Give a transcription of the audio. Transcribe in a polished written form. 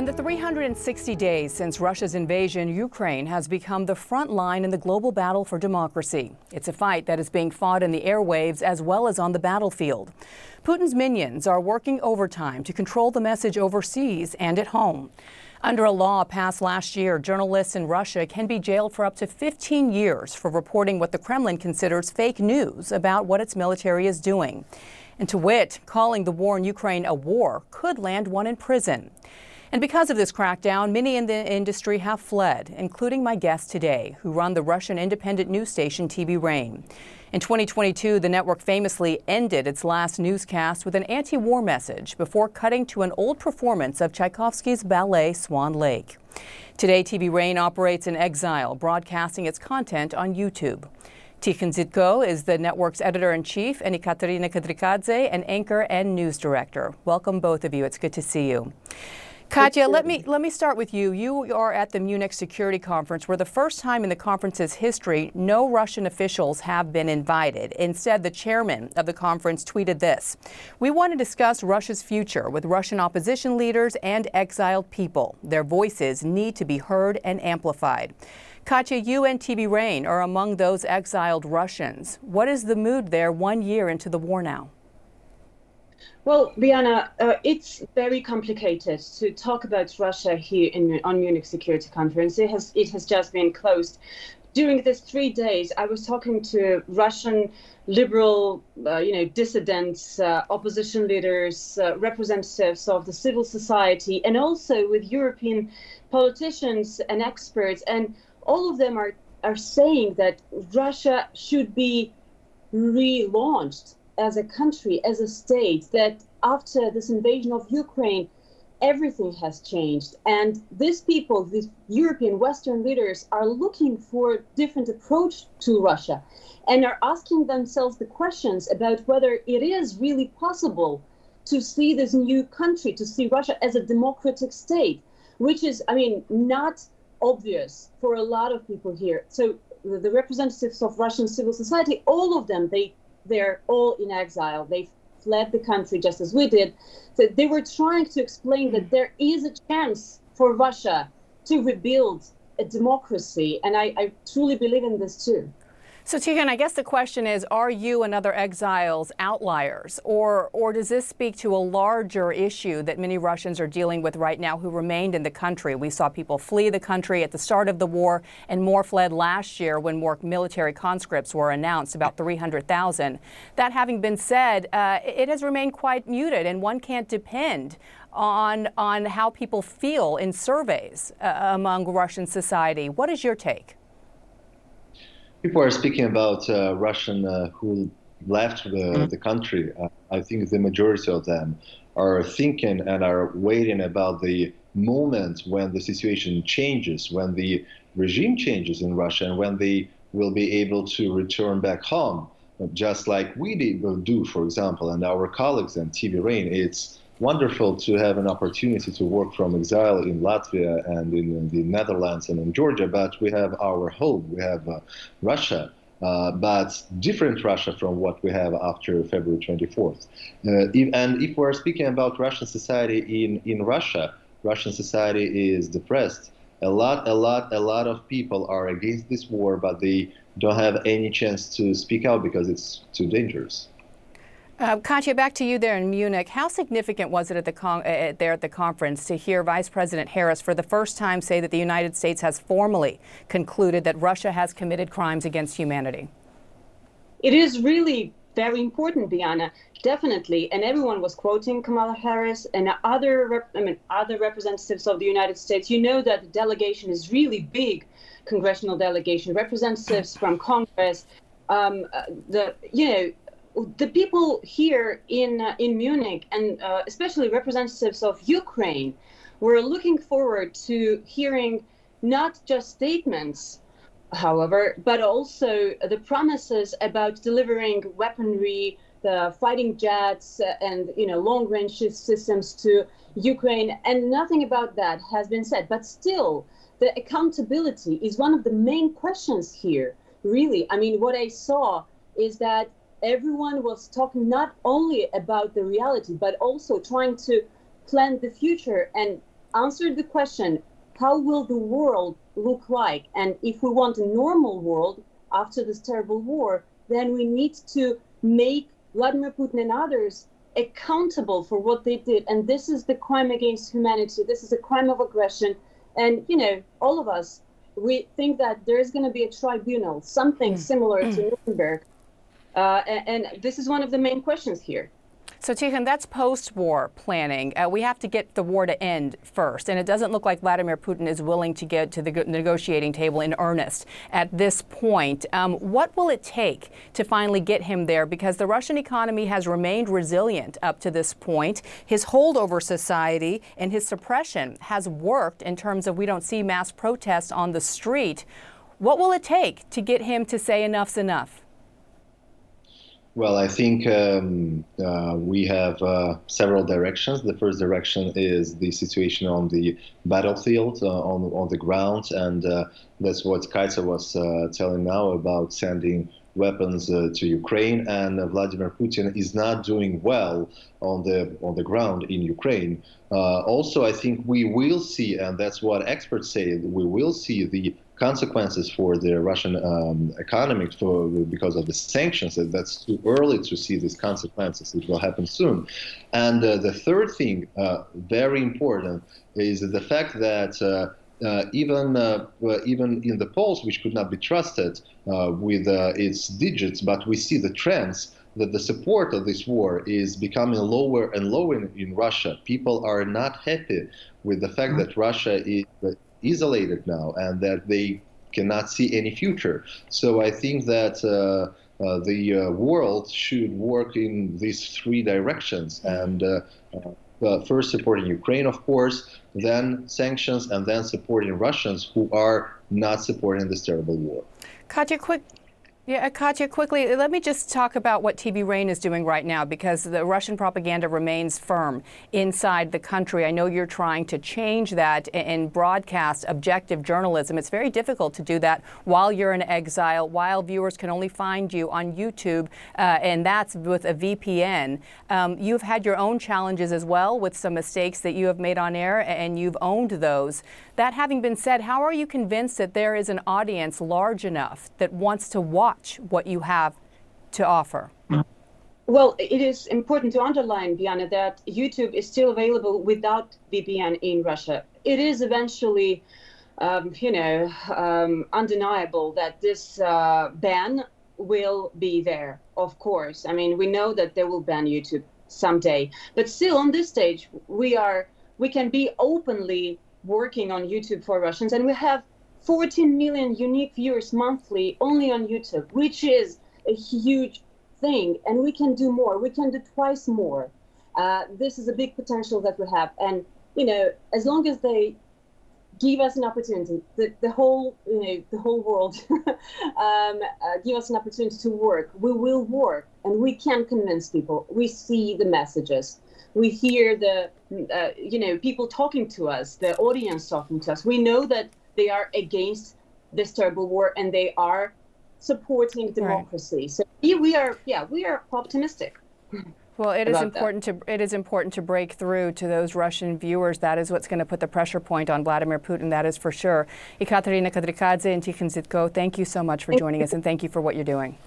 In the 360 days since Russia's invasion, Ukraine has become the front line in the global battle for democracy. It's a fight that is being fought in the airwaves as well as on the battlefield. Putin's minions are working overtime to control the message overseas and at home. Under a law passed last year, journalists in Russia can be jailed for up to 15 years for reporting what the Kremlin considers fake news about what its military is doing. And to wit, calling the war in Ukraine a war could land one in prison. And because of this crackdown, many in the industry have fled, including my guest today, who run the Russian independent news station TV Rain. In 2022, the network famously ended its last newscast with an anti-war message before cutting to an old performance of Tchaikovsky's ballet Swan Lake. Today, TV Rain operates in exile, broadcasting its content on YouTube. Tikhon Zitko is the network's editor-in-chief, and Ekaterina Kadrikadze, an anchor and news director. Welcome, both of you. It's good to see you. Katya, let me start with you. You are at the Munich Security Conference, where the first time in the conference's history, no Russian officials have been invited. Instead, the chairman of the conference tweeted this: "We want to discuss Russia's future with Russian opposition leaders and exiled people. Their voices need to be heard and amplified." Katya, you and TV Rain are among those exiled Russians. What is the mood there 1 year into the war now? Well, Bianna, it's very complicated to talk about Russia here on Munich Security Conference. It has just been closed. During these 3 days, I was talking to Russian liberal, dissidents, opposition leaders, representatives of the civil society, and also with European politicians and experts. And all of them are saying that Russia should be relaunched as a country, as a state, that after this invasion of Ukraine, everything has changed. And these people, these European Western leaders, are looking for a different approach to Russia and are asking themselves the questions about whether it is really possible to see this new country, to see Russia as a democratic state, which is, not obvious for a lot of people here. So the representatives of Russian civil society, all of them, they're all in exile. They fled the country just as we did. So they were trying to explain that there is a chance for Russia to rebuild a democracy. And I truly believe in this too. So, Tikhon, I guess the question is, are you and other exiles outliers? Or does this speak to a larger issue that many Russians are dealing with right now who remained in the country? We saw people flee the country at the start of the war, and more fled last year when more military conscripts were announced, about 300,000. That having been said, it has remained quite muted, and one can't depend on how people feel in surveys among Russian society. What is your take? People are speaking about Russian who left the country. I think the majority of them are thinking and are waiting about the moment when the situation changes, when the regime changes in Russia, and when they will be able to return back home, just like will do, for example, and our colleagues in TV Rain. It's wonderful to have an opportunity to work from exile in Latvia and in the Netherlands and in Georgia, but we have our home, we have Russia, but different Russia from what we have after February 24th. And if we're speaking about Russian society in Russia, Russian society is depressed. A lot of people are against this war, but they don't have any chance to speak out because it's too dangerous. Katya, back to you there in Munich. How significant was it there at the conference to hear Vice President Harris for the first time say that the United States has formally concluded that Russia has committed crimes against humanity? It is really very important, Bianna, definitely. And everyone was quoting Kamala Harris and other representatives of the United States. You know that the delegation is really big, congressional delegation, representatives from Congress, the people here in Munich, and especially representatives of Ukraine, were looking forward to hearing not just statements, however, but also the promises about delivering weaponry, the fighting jets, and long-range systems to Ukraine. And nothing about that has been said. But still, the accountability is one of the main questions here. Really, what I saw is that everyone was talking not only about the reality, but also trying to plan the future and answered the question, how will the world look like? And if we want a normal world after this terrible war, then we need to make Vladimir Putin and others accountable for what they did. And this is the crime against humanity. This is a crime of aggression. And, all of us, we think that there is going to be a tribunal, something similar to Nuremberg. And this is one of the main questions here. So, Tikhon, that's post-war planning. We have to get the war to end first, and it doesn't look like Vladimir Putin is willing to get to the negotiating table in earnest at this point. What will it take to finally get him there? Because the Russian economy has remained resilient up to this point. His hold over society and his suppression has worked in terms of we don't see mass protests on the street. What will it take to get him to say enough's enough? Well, I think we have several directions. The first direction is the situation on the battlefield, on the ground, and that's what Kaitsa was telling now about sending weapons to Ukraine. And Vladimir Putin is not doing well on the ground in Ukraine. Also, I think we will see, and that's what experts say, we will see the consequences for the Russian economy because of the sanctions. That's too early to see these consequences. It will happen soon. And the third thing, very important, is the fact that even in the polls, which could not be trusted with its digits, but we see the trends that the support of this war is becoming lower and lower in Russia. People are not happy with the fact that Russia is isolated now and that they cannot see any future. So I think that the world should work in these three directions, and first supporting Ukraine, of course, then sanctions, and then supporting Russians who are not supporting this terrible war. Katya, quickly, let me just talk about what TV Rain is doing right now, because the Russian propaganda remains firm inside the country. I know you're trying to change that and broadcast objective journalism. It's very difficult to do that while you're in exile, while viewers can only find you on YouTube, and that's with a VPN. You've had your own challenges as well with some mistakes that you have made on air, and you've owned those. That having been said, how are you convinced that there is an audience large enough that wants to watch what you have to offer? Well, it is important to underline, Diana, that YouTube is still available without VPN in Russia. It is eventually, undeniable that this ban will be there, of course. I mean, we know that they will ban YouTube someday. But still, on this stage, we can be openly working on YouTube for Russians, and we have 14 million unique viewers monthly only on YouTube, which is a huge thing, and we can do more. We can do twice more. This is a big potential that we have, and as long as they give us an opportunity, the whole world give us an opportunity to work, we will work, and we can convince people. We see the messages. We hear the people talking to us, the audience talking to us. We know that they are against this terrible war and they are supporting democracy. Right. So we are optimistic. Well, it is important to break through to those Russian viewers. That is what's going to put the pressure point on Vladimir Putin. That is for sure. Ekaterina Kadrikadze and Tikhon Zitko, thank you so much for joining us, and thank you for what you're doing.